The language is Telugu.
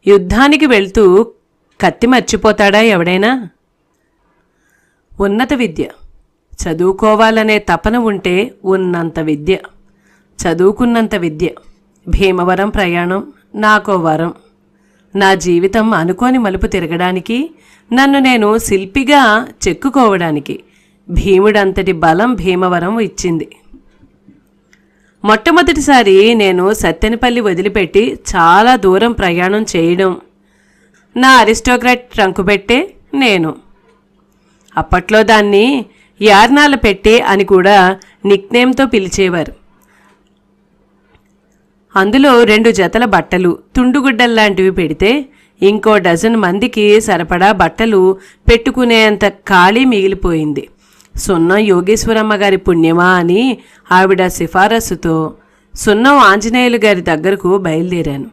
యుద్ధానికి వెళ్తూ కత్తి మర్చిపోతాడా ఎవడైనా? ఉన్నత విద్య చదువుకోవాలనే తపన ఉంటే ఉన్నంత విద్య, చదువుకున్నంత విద్య. భీమవరం ప్రయాణం నాకో వరం. నా జీవితం అనుకోని మలుపు తిరగడానికి, నన్ను నేను శిల్పిగా చెక్కుకోవడానికి భీముడంతటి బలం భీమవరం ఇచ్చింది. మొట్టమొదటిసారి నేను సత్తెనపల్లి వదిలిపెట్టి చాలా దూరం ప్రయాణం చేయడం నా అరిస్టోక్రాట్ ట్రంకుపెట్టే నేను. అప్పట్లో దాన్ని యార్నాల పెట్టే అని కూడా నిక్నేమ్తో పిలిచేవారు. అందులో 2 జతల బట్టలు, తుండుగుడ్డల్లాంటివి పెడితే ఇంకో డజన్ మందికి సరిపడా బట్టలు పెట్టుకునేంత ఖాళీ మిగిలిపోయింది. సున్నం యోగేశ్వరమ్మ గారి పుణ్యమా అని ఆవిడ సిఫారసుతో సున్నం ఆంజనేయులు గారి దగ్గరకు బయలుదేరాను.